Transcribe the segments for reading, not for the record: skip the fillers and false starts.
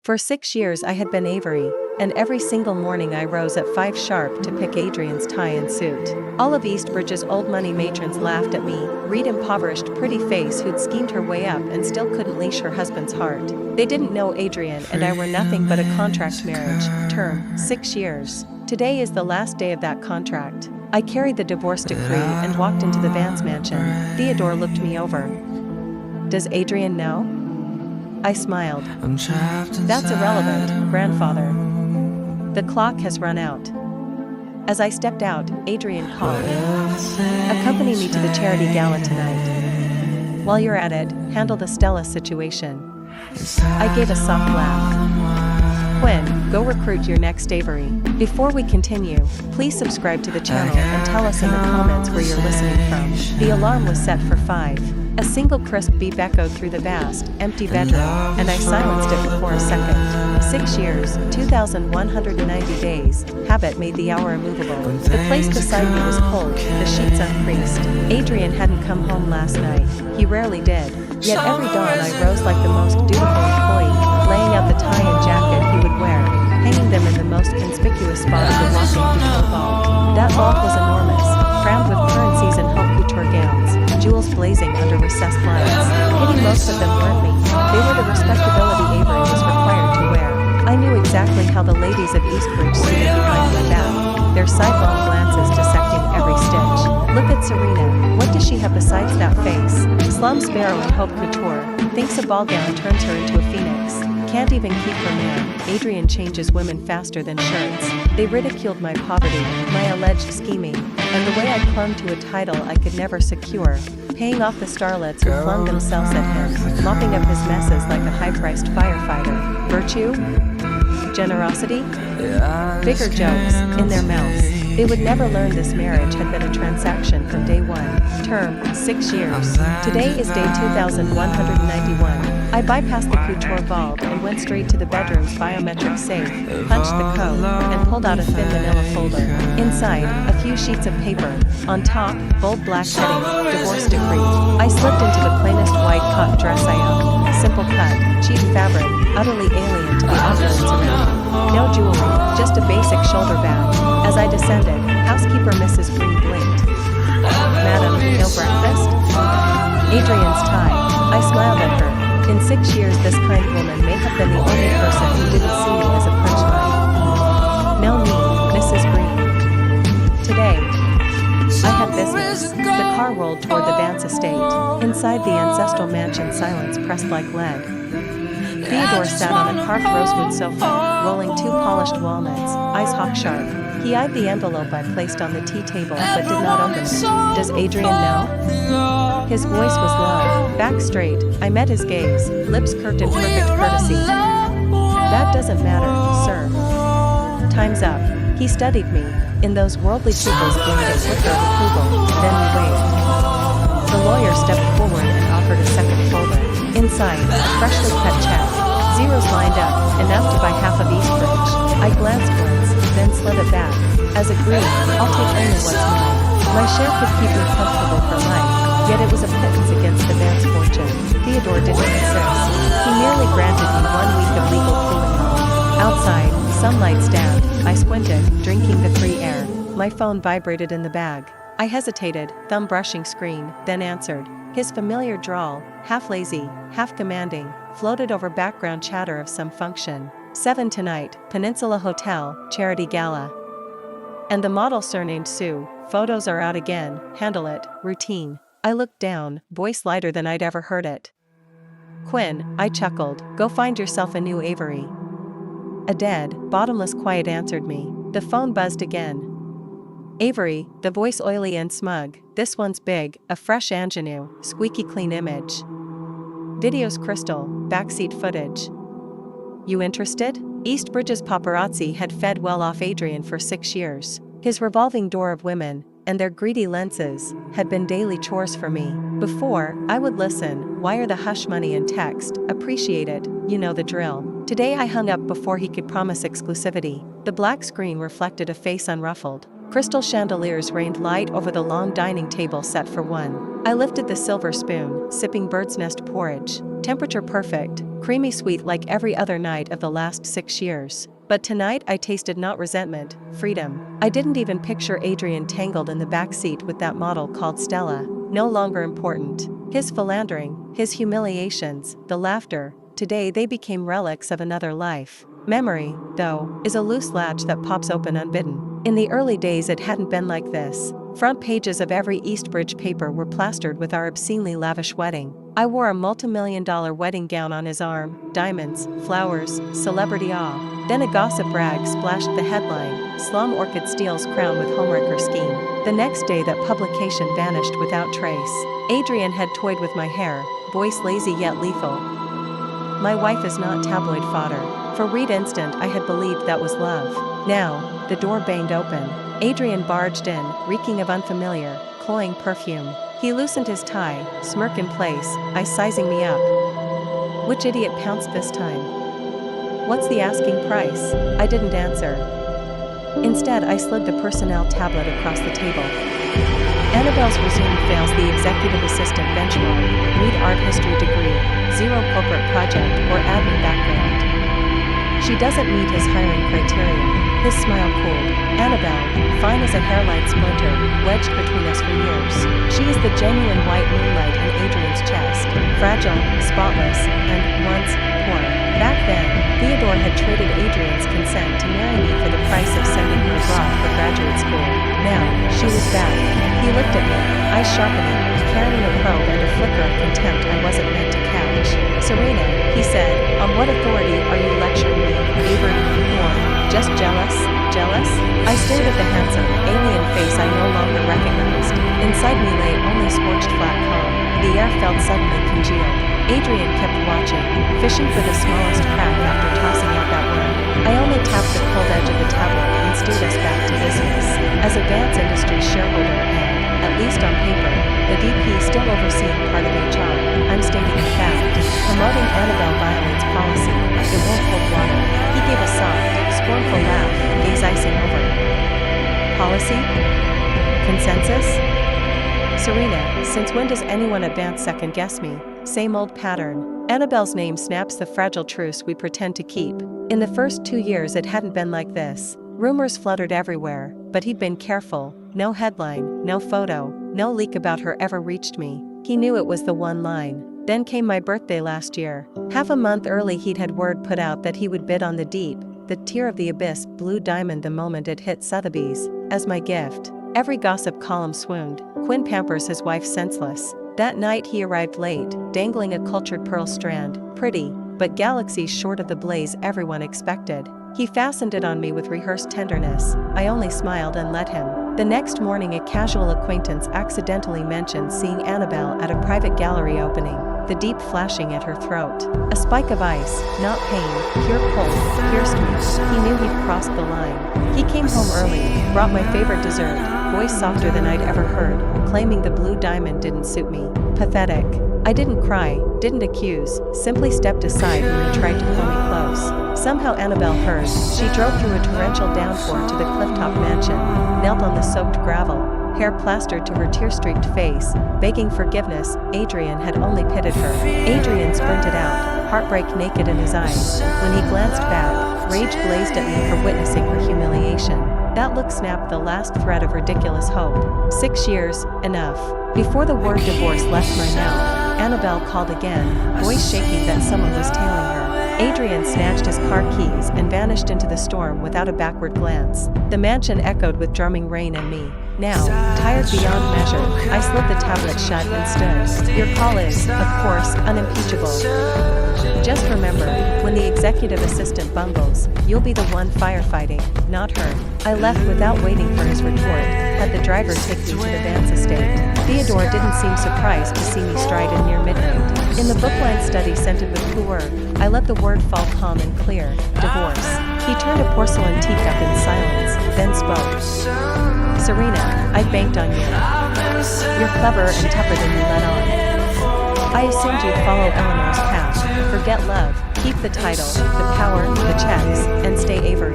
For 6 years I had been Avery, and every single morning I rose at 5 sharp to pick Adrian's tie and suit. All of Eastbridge's old money matrons laughed at me, Reed impoverished pretty face who'd schemed her way up and still couldn't leash her husband's heart. They didn't know Adrian and I were nothing but a contract marriage, term, 6 years. Today is the last day of that contract. I carried the divorce decree and walked into the Vance mansion. Theodore looked me over. Does Adrian know? I smiled. That's irrelevant, grandfather. The clock has run out. As I stepped out, Adrian called. Accompany me to the charity gala tonight. While you're at it, handle the Stella situation. I gave a soft laugh. Quinn, go recruit your next Avery. Before we continue, please subscribe to the channel and tell us in the comments where you're listening from. The alarm was set for 5. A single crisp beep echoed through the vast, empty bedroom, and I silenced it for a second. 6 years, 2,190 days, habit made the hour immovable. The place beside me was cold, the sheets uncreased. Adrian hadn't come home last night. He rarely did. Yet every dawn I rose like the most dutiful employee, laying out the tie and jacket he would wear, hanging them in the most conspicuous spot of the walking couture vault. That vault was enormous, crammed with currencies and haute couture gowns, jewels blazing under recessed lights. Pity most of them weren't me. They were the respectability Avery was required to wear. I knew exactly how the ladies of Eastbridge suited behind my back, their sidelong glances dissecting every stitch. Look at Serena, what does she have besides that face? Slum sparrow in haute couture, thinks a ball gown turns her into a phoenix. Can't even keep her man. Adrian changes women faster than shirts. They ridiculed my poverty, my alleged scheming, and the way I clung to a title I could never secure, paying off the starlets who flung themselves at him, mopping up his messes like a high-priced firefighter. Virtue? Generosity? Bigger jokes, in their mouths. They would never learn this marriage had been a transaction from day one. Term, 6 years. Today is day 2,191. I bypassed the couture vault and went straight to the bedroom's biometric safe, punched the code, and pulled out a thin manila folder. Inside, a few sheets of paper. On top, bold black heading, divorce decree. I slipped into the plainest white cotton dress I owned. Simple cut, cheap fabric, utterly alien to the opulence around me. No jewelry, just a basic shoulder bag. As I descended, housekeeper Mrs. Green blinked. Madam, no breakfast? Adrian's tie. I smiled at her. In 6 years this kind woman may have been the only person who didn't see me as a punchline. No need, Mrs. Green. Today, I have business. The car rolled toward the Vance estate. Inside the ancestral mansion silence pressed like lead. Theodore sat on a carved rosewood sofa, rolling 2 polished walnuts, eyes hawk sharp. He eyed the envelope I placed on the tea table but did not open it. Does Adrian know? His voice was low, back straight. I met his gaze, lips curved in perfect courtesy. That doesn't matter, sir. Time's up. He studied me. In those worldly pupils gleamed a flicker of approval. Then we waved. The lawyer stepped forward and offered a second folder. Inside, freshly cut check. Zeros lined up, enough to buy half of Eastbridge. I glanced once, then slid it back. As agreed, I'll take only what's mine. My share could keep me comfortable for life, yet it was a pittance against the Vance fortune. Theodore didn't insist. He merely granted me 1 week of legal cooling off. Outside, sunlight stabbed. I squinted, drinking the free air. My phone vibrated in the bag. I hesitated, thumb brushing screen, then answered. His familiar drawl, half lazy, half commanding, floated over background chatter of some function. 7 tonight, Peninsula Hotel, charity gala. And the model surnamed Sue, photos are out again, handle it, routine. I looked down, voice lighter than I'd ever heard it. Quinn, I chuckled, go find yourself a new Avery. A dead, bottomless quiet answered me. The phone buzzed again. Avery, the voice oily and smug, this one's big, a fresh ingenue, squeaky clean image. Video's crystal, backseat footage. You interested? Eastbridge's paparazzi had fed well off Adrian for 6 years. His revolving door of women, and their greedy lenses, had been daily chores for me. Before, I would listen, wire the hush money and text, appreciate it, you know the drill. Today I hung up before he could promise exclusivity. The black screen reflected a face unruffled. Crystal chandeliers rained light over the long dining table set for one. I lifted the silver spoon, sipping bird's nest porridge. Temperature perfect, creamy sweet like every other night of the last 6 years. But tonight I tasted not resentment, freedom. I didn't even picture Adrian tangled in the backseat with that model called Stella, no longer important. His philandering, his humiliations, the laughter, today they became relics of another life. Memory, though, is a loose latch that pops open unbidden. In the early days it hadn't been like this. Front pages of every Eastbridge paper were plastered with our obscenely lavish wedding. I wore a multi-million-dollar wedding gown on his arm, diamonds, flowers, celebrity awe. Then a gossip rag splashed the headline, Slum Orchid steals crown with homewrecker scheme. The next day that publication vanished without trace. Adrian had toyed with my hair, voice lazy yet lethal. My wife is not tabloid fodder. For a brief instant I had believed that was love. Now, the door banged open. Adrian barged in, reeking of unfamiliar, cloying perfume. He loosened his tie, smirk in place, eyes sizing me up. Which idiot pounced this time? What's the asking price? I didn't answer. Instead I slid the personnel tablet across the table. Annabelle's resumed fails the executive assistant benchmark, need art history degree, 0 corporate project or admin background. She doesn't meet his hiring criteria. His smile cooled. Annabelle, fine as a hairline splinter, wedged between us for years. She is the genuine white moonlight in Adrian's chest, fragile, spotless, and, once, poor. Back then, Theodore had traded Adrian's consent to marry me for the price of sending her abroad for graduate school. Now, she was back. He looked at me, eyes sharpening, carrying a probe and a flicker of contempt I wasn't meant to catch. Serena, he said, on what authority are you lecturing me? Avery, more. Just jealous? Jealous? I stared at the handsome, alien face I no longer recognized. Inside me lay only scorched flat calm. The air felt suddenly congealed. Adrian kept watching, fishing for the smallest crack after tossing out that word. I only tapped the cold edge of the tablet and steered us back to business. As a Vance Industries shareholder and, at least on paper, the VP still overseeing part of HR, I'm stating a fact. Promoting Annabelle Violin's policy, it won't hold water. He gave a soft, scornful laugh, gaze icing over. Policy? Consensus? Serena, since when does anyone at Vance second guess me? Same old pattern. Annabelle's name snaps the fragile truce we pretend to keep. In the first 2 years it hadn't been like this. Rumors fluttered everywhere, but he'd been careful. No headline, no photo, no leak about her ever reached me. He knew it was the one line. Then came my birthday last year. Half a month early he'd had word put out that he would bid on the deep, the tier of the abyss blue diamond the moment it hit Sotheby's, as my gift. Every gossip column swooned. Quinn pampers his wife senseless. That night he arrived late, dangling a cultured pearl strand, pretty, but galaxies short of the blaze everyone expected. He fastened it on me with rehearsed tenderness. I only smiled and let him. The next morning a casual acquaintance accidentally mentioned seeing Annabelle at a private gallery opening, the deep flashing at her throat. A spike of ice, not pain, pure cold, pierced me. He knew he'd crossed the line. He came home early, brought my favorite dessert, voice softer than I'd ever heard, claiming the blue diamond didn't suit me. Pathetic. I didn't cry, didn't accuse, simply stepped aside when he tried to pull me close. Somehow Annabelle heard. She drove through a torrential downpour to the clifftop mansion, knelt on the soaked gravel, hair plastered to her tear-streaked face, begging forgiveness. Adrian had only pitied her. Adrian sprinted out, heartbreak naked in his eyes. When he glanced back, rage blazed at me for witnessing her humiliation. That look snapped the last thread of ridiculous hope. 6 years, enough. Before the word divorce left my mouth, Annabelle called again, voice shaking that someone was tailing her. Adrian snatched his car keys and vanished into the storm without a backward glance. The mansion echoed with drumming rain and me. Now, tired beyond measure, I slid the tablet shut and stood. Your call is, of course, unimpeachable. Just remember, when the executive assistant bungles, you'll be the one firefighting, not her. I left without waiting for his retort, had the driver take me to the Vance estate. Theodore didn't seem surprised to see me stride in near midnight. In the bookline study scented with puer, I let the word fall calm and clear, divorce. He turned a porcelain teacup in silence, then spoke. Serena, I banked on you. You're cleverer and tougher than you let on. I assumed you'd follow Eleanor's path. Forget love, keep the title, the power, the checks, and stay Avery.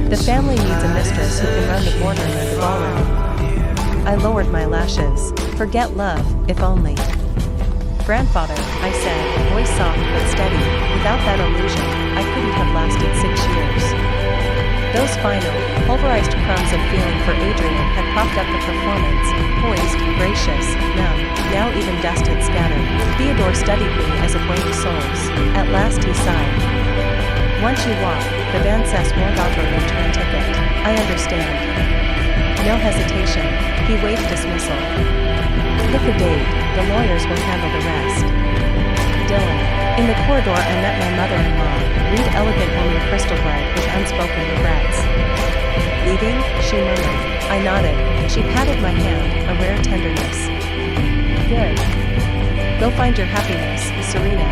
The family needs a mistress who can run the boardroom and the ballroom. I lowered my lashes. Forget love, if only. Grandfather, I said, voice soft but steady. Without that illusion, I couldn't have lasted 6 years. Those final, pulverized crumbs of feeling for Adrian had propped up the performance, poised, gracious, numb, now even dust had scattered. Theodore studied me as a blank souls. At last he sighed. Once you walk, the Van Cess won't offer a return ticket. I understand. No hesitation, he waved dismissal. Pick a date, the lawyers will handle the rest. Dylan. In the corridor I met my mother-in-law, read elegant woman crystal bright with unspoken regrets. Leaving? She murmured. I nodded. She patted my hand, a rare tenderness. Good. Go find your happiness, Serena.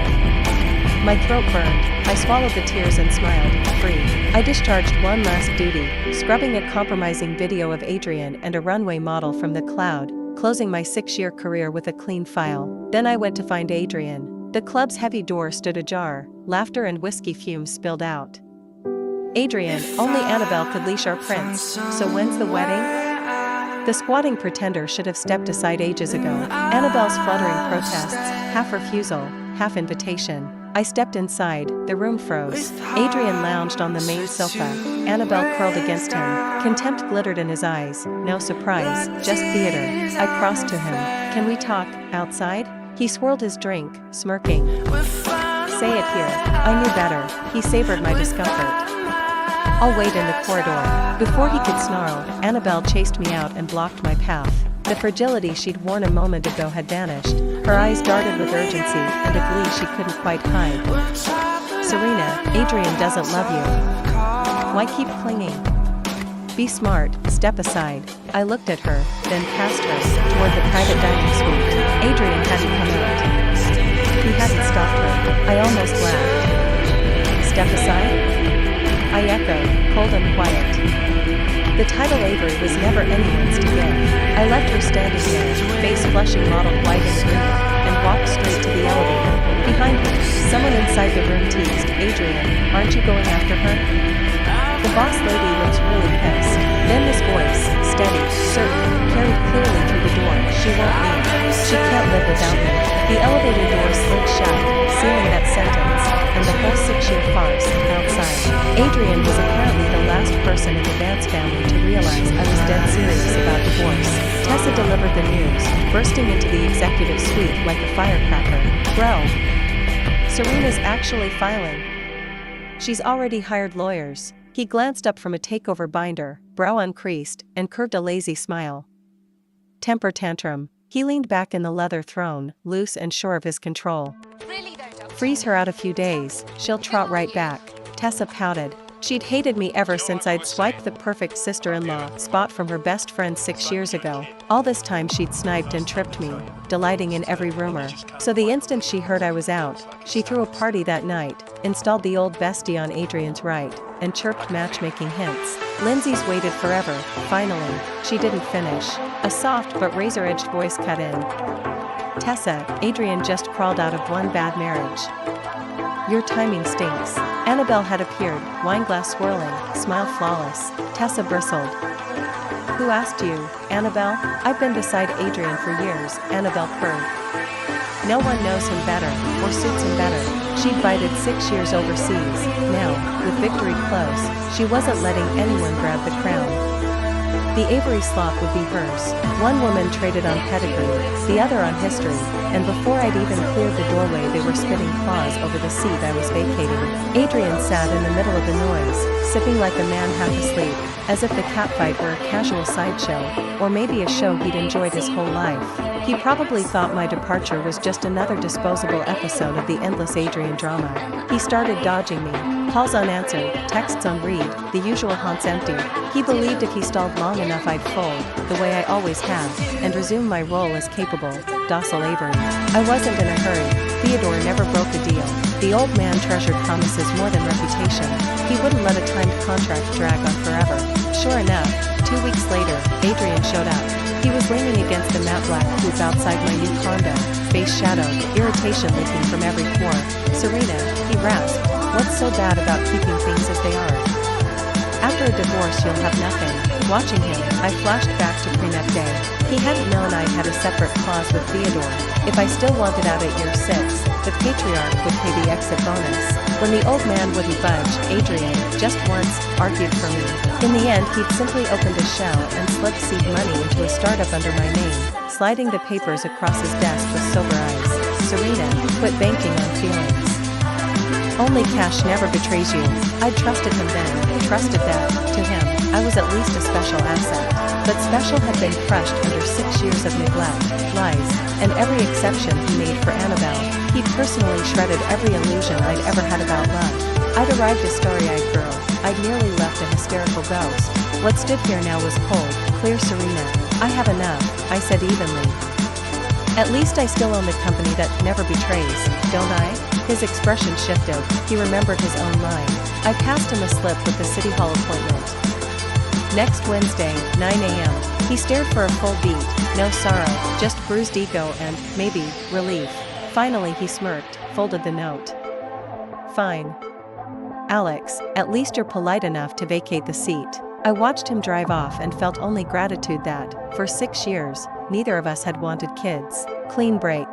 My throat burned. I swallowed the tears and smiled, free. I discharged one last duty, scrubbing a compromising video of Adrian and a runway model from the cloud, closing my 6-year career with a clean file. Then I went to find Adrian. The club's heavy door stood ajar, laughter and whiskey fumes spilled out. Adrian, only Annabelle could leash our prince, so when's the wedding? The squatting pretender should have stepped aside ages ago. Annabelle's fluttering protests, half refusal, half invitation. I stepped inside, the room froze. Adrian lounged on the main sofa, Annabelle curled against him. Contempt glittered in his eyes, no surprise, just theater. I crossed to him. Can we talk, outside? He swirled his drink, smirking. Say it here. I knew better. He savored my discomfort. I'll wait in the corridor. Before he could snarl, Annabelle chased me out and blocked my path. The fragility she'd worn a moment ago had vanished. Her eyes darted with urgency and a glee she couldn't quite hide. Serena, Adrian doesn't love you. Why keep clinging? Be smart, step aside. I looked at her, then past her, toward the private dining suite. Adrian hadn't come out. He hadn't stopped her. I almost laughed. Step aside? I echoed, cold and quiet. The title Avery was never anyone's to give. I left her standing there, face flushing mottled white and green, and walked straight to the elevator. Behind her, someone inside the room teased, Adrian, aren't you going after her? The boss lady looks really pissed. Then this voice, steady, certain, carried clearly through the door. She won't leave. She can't live without me. The elevator door slid shut, sealing that sentence, and the whole 6-year farce outside. Adrian was apparently the last person in the Vance family to realize I was dead serious about divorce. Tessa delivered the news, bursting into the executive suite like a firecracker. Bro. Serena's actually filing. She's already hired lawyers. He glanced up from a takeover binder, brow uncreased, and curved a lazy smile. Temper tantrum. He leaned back in the leather throne, loose and sure of his control. Freeze her out a few days, she'll trot right back. Tessa pouted. She'd hated me ever since I'd swiped the perfect sister-in-law spot from her best friend 6 years ago. All this time she'd sniped and tripped me, delighting in every rumor. So the instant she heard I was out, she threw a party that night, installed the old bestie on Adrian's right, and chirped matchmaking hints. Lindsay's waited forever. Finally, she didn't finish. A soft but razor-edged voice cut in. Tessa, Adrian just crawled out of one bad marriage. Your timing stinks. Annabelle had appeared, wineglass swirling, smile flawless. Tessa bristled. Who asked you, Annabelle? I've been beside Adrian for years, Annabelle purred. No one knows him better, or suits him better. She'd bided 6 years overseas. Now, with victory close, she wasn't letting anyone grab the crown. The Avery slot would be hers. One woman traded on pedigree, the other on history, and before I'd even cleared the doorway they were spitting claws over the seat I was vacating. Adrian sat in the middle of the noise, sipping like a man half asleep, as if the catfight were a casual sideshow, or maybe a show he'd enjoyed his whole life. He probably thought my departure was just another disposable episode of the endless Adrian drama. He started dodging me, calls unanswered, texts unread, the usual haunts empty. He believed if he stalled long enough I'd fold, the way I always have, and resume my role as capable, docile Avery. I wasn't in a hurry. Theodore never broke a deal. The old man treasured promises more than reputation. He wouldn't let a timed contract drag on forever. Sure enough, 2 weeks later, Adrian showed up. He was leaning against the matte black coupe outside my new condo, face shadowed, irritation leaking from every pore. Serena, he rasped, what's so bad about keeping things as they are? After a divorce you'll have nothing. Watching him, I flashed back to prenup day. He hadn't known I'd had a separate clause with Theodore. If I still wanted out at year 6, the patriarch would pay the exit bonus. When the old man wouldn't budge, Adrian, just once, argued for me. In the end, he'd simply opened a shell and slipped seed money into a startup under my name, sliding the papers across his desk with sober eyes. Serena, quit banking on feelings. Only cash never betrays you. I'd trusted him then, trusted that, to him, I was at least a special asset. But special had been crushed under 6 years of neglect, lies, and every exception he made for Annabelle. He'd personally shredded every illusion I'd ever had about love. I'd arrived a starry-eyed girl. I'd nearly left a hysterical ghost. What stood here now was cold, clear Serena. I have enough, I said evenly. At least I still own the company that never betrays, don't I? His expression shifted. He remembered his own line. I passed him a slip with the City Hall appointment. Next Wednesday, 9 a.m. He stared for a full beat. No sorrow, just bruised ego and, maybe, relief. Finally he smirked, folded the note. Fine. Alex, at least you're polite enough to vacate the seat. I watched him drive off and felt only gratitude that, for 6 years, neither of us had wanted kids. Clean break.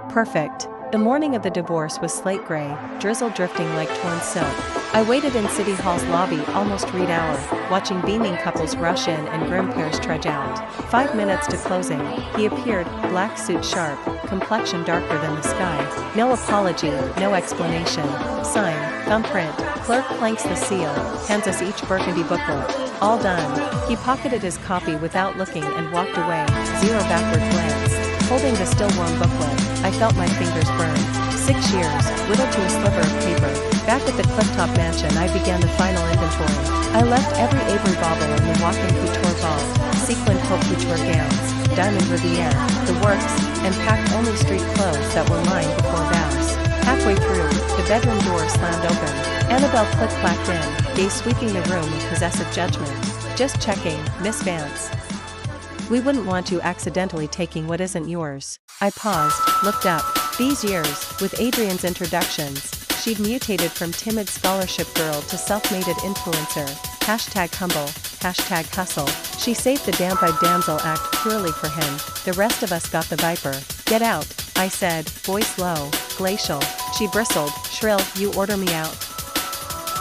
Perfect. The morning of the divorce was slate gray, drizzle drifting like torn silk. I waited in City Hall's lobby almost read hour, watching beaming couples rush in and grim pairs trudge out. 5 minutes to closing, he appeared, black suit sharp, complexion darker than the sky. No apology, no explanation. Sign, thumbprint, clerk planks the seal, hands us each burgundy booklet. All done. He pocketed his copy without looking and walked away, zero backward glance. Holding the still warm booklet, I felt my fingers burn. 6 years, whittled to a sliver of paper. Back at the clifftop mansion I began the final inventory. I left every Avery bauble in the walk-in couture vault, sequined haute couture gowns, diamond riviere, the works, and packed only street clothes that were mine before vows. Halfway through, the bedroom door slammed open. Annabelle click-clacked in, gaze sweeping the room with possessive judgment. Just checking, Miss Vance. We wouldn't want you accidentally taking what isn't yours. I paused, looked up. These years, with Adrian's introductions, she'd mutated from timid scholarship girl to self-mated influencer. #humble, #hustle. She saved the damp-eyed damsel act purely for him. The rest of us got the viper. Get out, I said, voice low, glacial. She bristled, shrill, you order me out?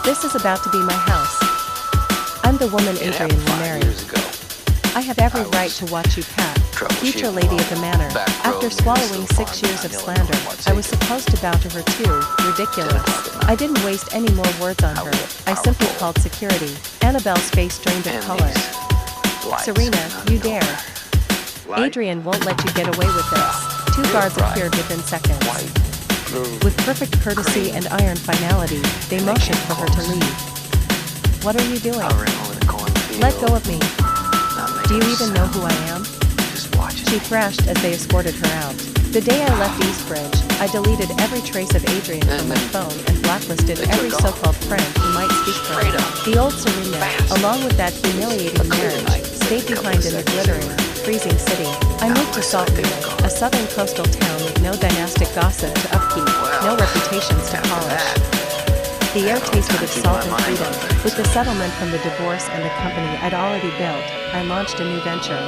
This is about to be my house. I'm the woman Adrian will marry. I have every right to watch you pack. Future lady of the manor. After swallowing 6 years of slander, I was supposed to bow to her too. Ridiculous. I didn't waste any more words on her. I simply called security. Annabelle's face drained of color. Serena, you dare. Adrian won't let you get away with this. 2 guards appeared within seconds. With perfect courtesy and iron finality, they motioned for her to leave. What are you doing? Let go of me. Do you even know who I am? She thrashed as they escorted her out. The day I left Eastbridge, I deleted every trace of Adrian from my phone and blacklisted every so-called friend who might speak for her. The old Serena, along with that humiliating marriage, stayed behind in the glittering, freezing city. I moved to Saltfield, a southern coastal town with no dynastic gossip to upkeep, no reputations to polish. The air tasted of salt and freedom. With the settlement from the divorce and the company I'd already built, I launched a new venture.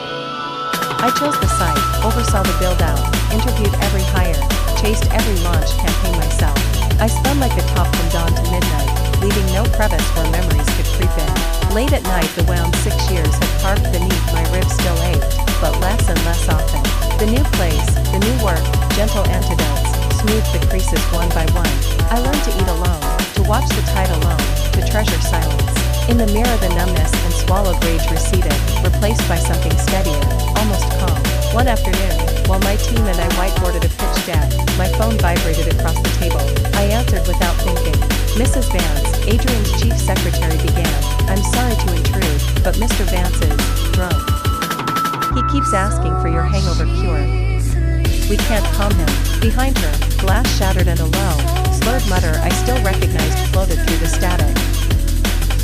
I chose the site, oversaw the build-out, interviewed every hire, chased every launch campaign myself. I spun like a top from dawn to midnight, leaving no crevice where memories could creep in. Late at night the wound 6 years had carved beneath my ribs still ached, but less and less often. The new place, the new work, gentle antidotes, smoothed the creases one by one. I learned to eat alone, to watch the tide alone, to treasure silence. In the mirror the numbness and swallowed rage receded, replaced by something steadier, almost calm. One afternoon, while my team and I whiteboarded a pitch deck, my phone vibrated across the table. I answered without thinking. Mrs. Vance, Adrian's chief secretary began. I'm sorry to intrude, but Mr. Vance is drunk. He keeps asking for your hangover cure. We can't calm him. Behind her, glass shattered and a low, slurred mutter I still recognized floated through the static.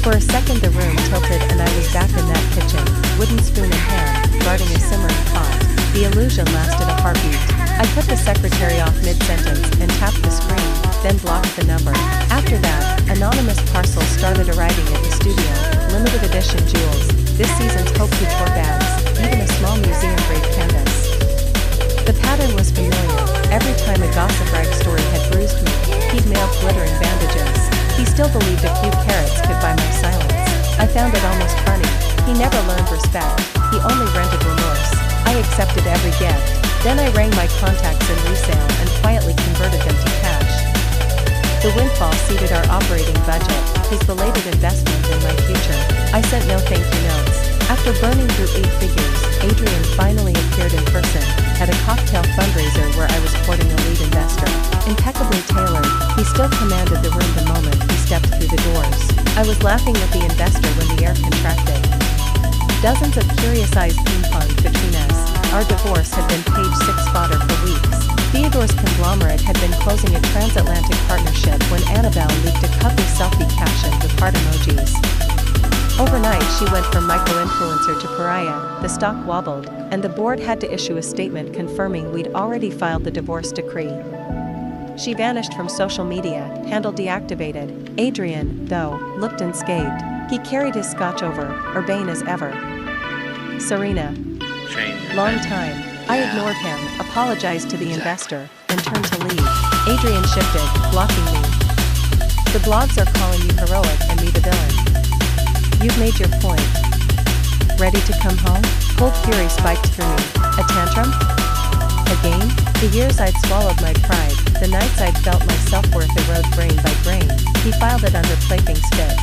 For a second the room tilted and I was back in that kitchen, wooden spoon in hand, guarding a simmering pot. The illusion lasted a heartbeat. I cut the secretary off mid-sentence and tapped the screen, then blocked the number. After that, anonymous parcels started arriving at the studio, limited edition jewels, this season's haute couture bags, even a small museum-grade canvas. The pattern was familiar. Every time a gossip rag story had bruised me, he'd mailed glittering bandages. He still believed a few carrots could buy my silence. I found it almost funny. He never learned respect. He only rented remorse. I accepted every gift. Then I rang my contacts in resale and quietly converted them to cash. The windfall exceeded our operating budget, his belated investment in my future. I sent no thank you notes. After burning through 8 figures, Adrian finally appeared in person, at a cocktail fundraiser where I was courting a lead investor. Impeccably tailored, he still commanded the room the moment he stepped through the doors. I was laughing at the investor when the air contracted. Dozens of curious eyes ping-ponged between us. Our divorce had been page 6 fodder for weeks. Theodore's conglomerate had been closing a transatlantic partnership when Annabelle leaked a cuddly selfie caption with heart emojis. Overnight she went from micro-influencer to pariah, the stock wobbled, and the board had to issue a statement confirming we'd already filed the divorce decree. She vanished from social media, handle deactivated. Adrian, though, looked unscathed. He carried his scotch over, urbane as ever. Serena. Long time. I ignored him, apologized to the investor, and turned to leave. Adrian shifted, blocking me. The blogs are calling you heroic and me the villain. You've made your point. Ready to come home? Cold fury spiked through me. A tantrum? A game? The years I'd swallowed my pride, the nights I'd felt my self-worth erode grain by grain, he filed it under plaything's fit.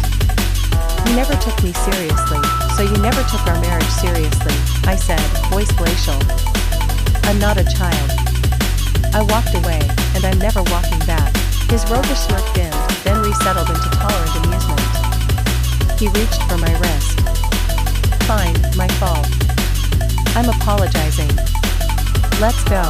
You never took me seriously, so you never took our marriage seriously, I said, voice glacial. I'm not a child. I walked away, and I'm never walking back. His roguish smirk dimmed, then resettled into tolerant amusement. He reached for my wrist. Fine, my fault. I'm apologizing. Let's go.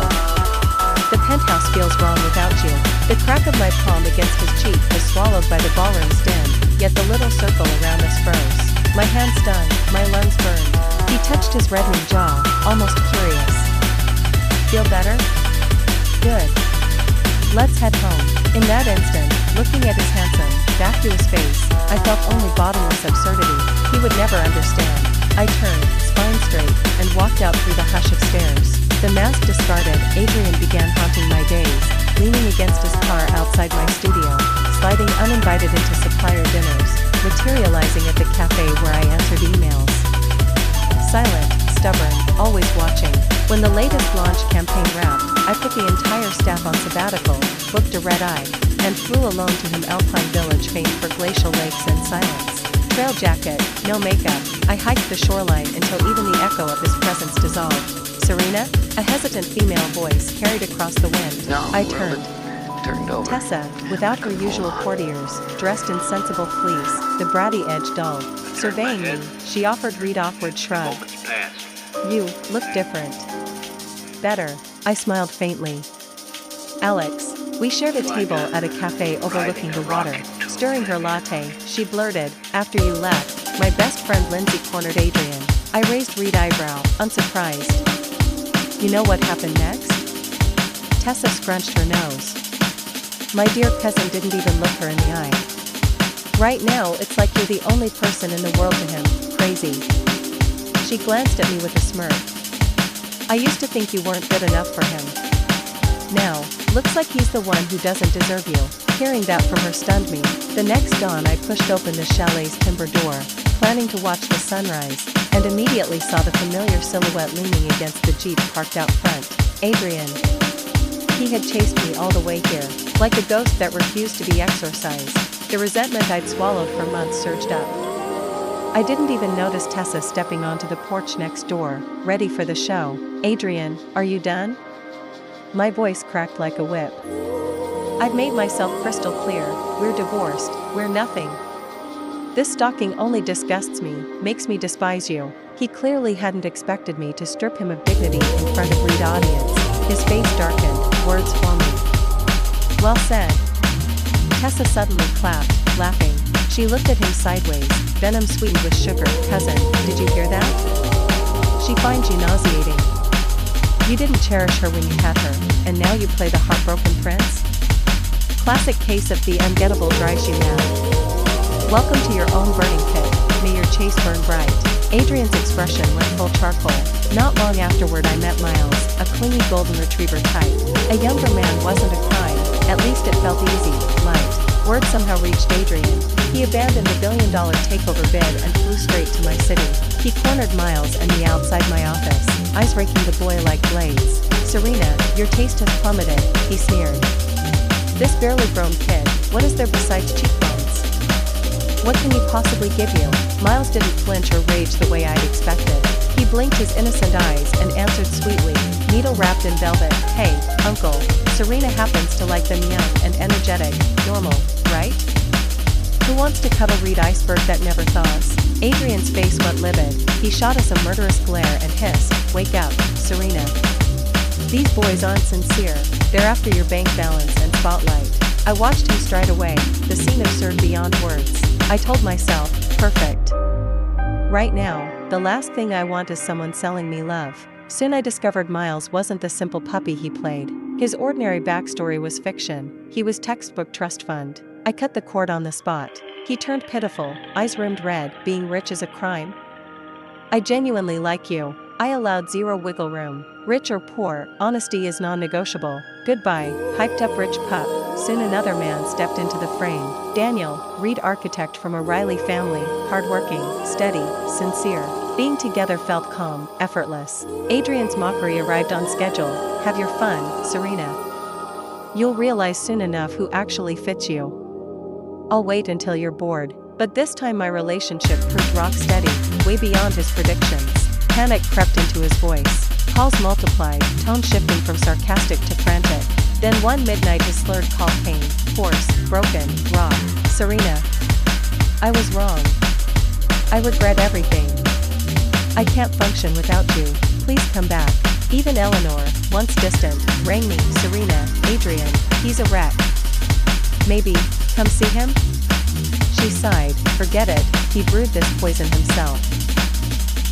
The penthouse feels wrong without you. The crack of my palm against his cheek was swallowed by the ballroom's din, yet the little circle around us froze. My hand stung, my lungs burned. He touched his reddening jaw, almost curious. Feel better? Good. Let's head home. In that instant, looking at his handsome, back to his face, I felt only bottomless absurdity. He would never understand. I turned, spine straight, and walked out through the hush of stairs. The mask discarded, Adrian began haunting my days, leaning against his car outside my studio, sliding uninvited into supplier dinners, materializing at the cafe where I answered emails. Silent, stubborn, always watching. When the latest launch campaign wrapped, I put the entire staff on sabbatical, booked a red eye, and flew alone to him Alpine Village famed for glacial lakes and silence. Trail jacket, no makeup, I hiked the shoreline until even the echo of his presence dissolved. Serena? A hesitant female voice carried across the wind. No, I turned. Turned over. Tessa, without her usual courtiers, dressed in sensible fleece, the bratty edge dulled. Surveying me, she offered Reed awkward shrug. You look different. Better. I smiled faintly. Alex. We shared a table at a cafe overlooking the water. Stirring her latte, she blurted, after you left, my best friend Lindsay cornered Adrian. I raised Reed eyebrow, unsurprised. You know what happened next? Tessa scrunched her nose. My dear cousin didn't even look her in the eye. Right now it's like you're the only person in the world to him, crazy. She glanced at me with a smirk. I used to think you weren't good enough for him. Now, looks like he's the one who doesn't deserve you. Hearing that from her stunned me. The next dawn I pushed open the chalet's timber door, planning to watch the sunrise, and immediately saw the familiar silhouette leaning against the Jeep parked out front. Adrian. He had chased me all the way here, like a ghost that refused to be exorcised. The resentment I'd swallowed for months surged up. I didn't even notice Tessa stepping onto the porch next door, ready for the show. Adrian, are you done? My voice cracked like a whip. I've made myself crystal clear, we're divorced, we're nothing. This stalking only disgusts me, makes me despise you. He clearly hadn't expected me to strip him of dignity in front of Reed audience. His face darkened, words forming. Well said. Tessa suddenly clapped, laughing. She looked at him sideways, venom sweetened with sugar. Cousin, did you hear that? She finds you nauseating. You didn't cherish her when you had her, and now you play the heartbroken prince? Classic case of the ungettable drives you mad. Welcome to your own burning pit, may your chase burn bright. Adrian's expression went full charcoal. Not long afterward I met Miles, a clingy golden retriever type. A younger man wasn't a crime, at least it felt easy, light. Word somehow reached Adrian. He abandoned the billion-dollar takeover bid and flew straight to my city. He cornered Miles and me outside my office, eyes raking the boy like blades. "Serena, your taste has plummeted," he sneered. "This barely grown kid, what is there besides cheekbones? What can he possibly give you?" Miles didn't flinch or rage the way I'd expected. He blinked his innocent eyes and answered sweetly, needle wrapped in velvet, "Hey, uncle, Serena happens to like them young and energetic, normal, right? Who wants to cuddle read iceberg that never thaws?" Adrian's face went livid. He shot us a murderous glare and hissed, "Wake up, Serena. These boys aren't sincere, they're after your bank balance and spotlight." I watched him stride away, the scene absurd beyond words. I told myself, perfect. Right now, the last thing I want is someone selling me love. Soon I discovered Miles wasn't the simple puppy he played. His ordinary backstory was fiction. He was textbook trust fund. I cut the cord on the spot. He turned pitiful, eyes rimmed red. "Being rich is a crime? I genuinely like you." I allowed zero wiggle room. "Rich or poor, honesty is non-negotiable. Goodbye, hyped up rich pup." Soon another man stepped into the frame. Daniel, Reed architect from a Riley family, hardworking, steady, sincere. Being together felt calm, effortless. Adrian's mockery arrived on schedule. "Have your fun, Serena. You'll realize soon enough who actually fits you. I'll wait until you're bored." But this time my relationship proved rock steady, way beyond his predictions. Panic crept into his voice. Calls multiplied, tone shifting from sarcastic to frantic. Then one midnight his slurred call came, hoarse, broken, raw. "Serena. I was wrong. I regret everything. I can't function without you. Please come back." Even Eleanor, once distant, rang me. "Serena, Adrian, he's a wreck. Maybe, come see him?" She sighed. "Forget it, he brewed this poison himself.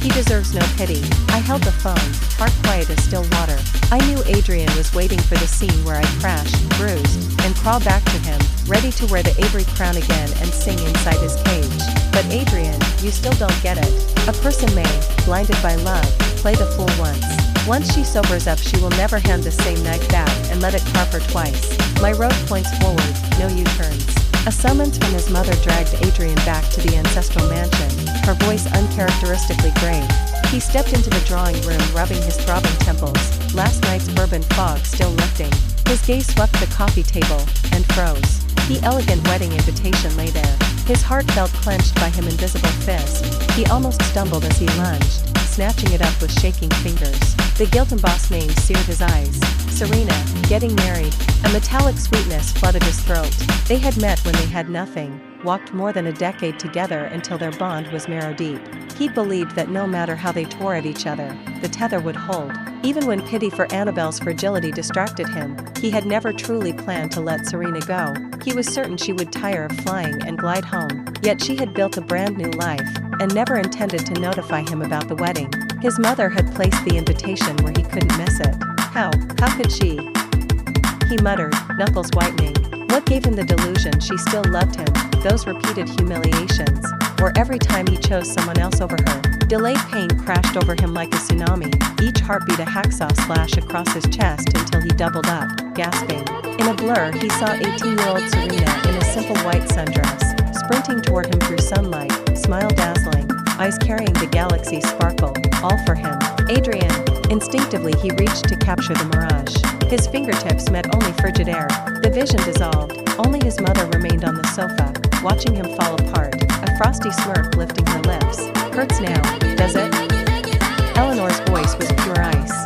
He deserves no pity." I held the phone, heart quiet as still water. I knew Adrian was waiting for the scene where I'd crash, bruised, and crawl back to him, ready to wear the Avery crown again and sing inside his cage. But Adrian, you still don't get it. A person may, blinded by love, play the fool once. Once she sobers up she will never hand the same knife back and let it carve her twice. My road points forward, no U-turns. A summons from his mother dragged Adrian back to the ancestral mansion, her voice uncharacteristically grave. He stepped into the drawing room rubbing his throbbing temples, last night's bourbon fog still lifting. His gaze swept the coffee table, and froze. The elegant wedding invitation lay there. His heart felt clenched by his invisible fist. He almost stumbled as he lunged, snatching it up with shaking fingers. The guilt-embossed name seared his eyes. Serena, getting married. A metallic sweetness flooded his throat. They had met when they had nothing, walked more than a decade together until their bond was marrow deep. He believed that no matter how they tore at each other, the tether would hold. Even when pity for Annabelle's fragility distracted him, he had never truly planned to let Serena go. He was certain she would tire of flying and glide home. Yet she had built a brand new life, and never intended to notify him about the wedding. His mother had placed the invitation where he couldn't miss it. How could she? He muttered, knuckles whitening. What gave him the delusion she still loved him? Those repeated humiliations, or every time he chose someone else over her. Delayed pain crashed over him like a tsunami, each heartbeat a hacksaw slash across his chest until he doubled up, gasping. In a blur he saw 18-year-old Serena in a simple white sundress, sprinting toward him through sunlight, smile dazzling, eyes carrying the galaxy's sparkle, all for him. Adrian. Instinctively he reached to capture the mirage. His fingertips met only frigid air. The vision dissolved, only his mother remained on the sofa, watching him fall apart, a frosty smirk lifting her lips. Hurts now, does it? Eleanor's voice was pure ice.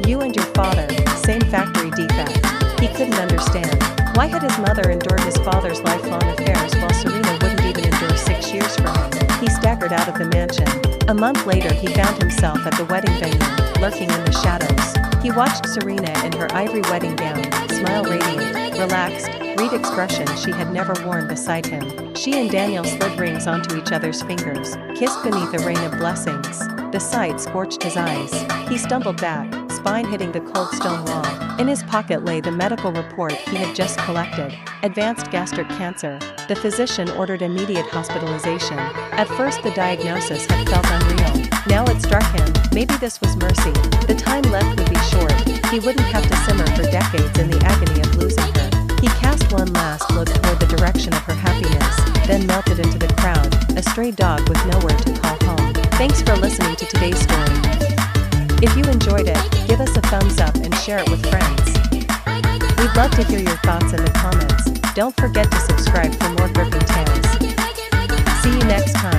You and your father, same factory defect. He couldn't understand. Why had his mother endured his father's lifelong affairs while Serena wouldn't even endure 6 years for him? He staggered out of the mansion. A month later he found himself at the wedding venue, lurking in the shadows. He watched Serena in her ivory wedding gown, smile radiant, relaxed, read expression she had never worn beside him. She and Daniel slid rings onto each other's fingers, kissed beneath a rain of blessings. The sight scorched his eyes. He stumbled back, spine hitting the cold stone wall. In his pocket lay the medical report he had just collected. Advanced gastric cancer. The physician ordered immediate hospitalization. At first the diagnosis had felt unreal. Now it struck him, maybe this was mercy. The time left would be short, he wouldn't have to simmer for decades in the agony of losing her. He cast one last look toward the direction of her happiness, then melted into the crowd, a stray dog with nowhere to call home. Thanks for listening to today's story. If you enjoyed it, give us a thumbs up and share it with friends. We'd love to hear your thoughts in the comments. Don't forget to subscribe for more gripping tales. See you next time.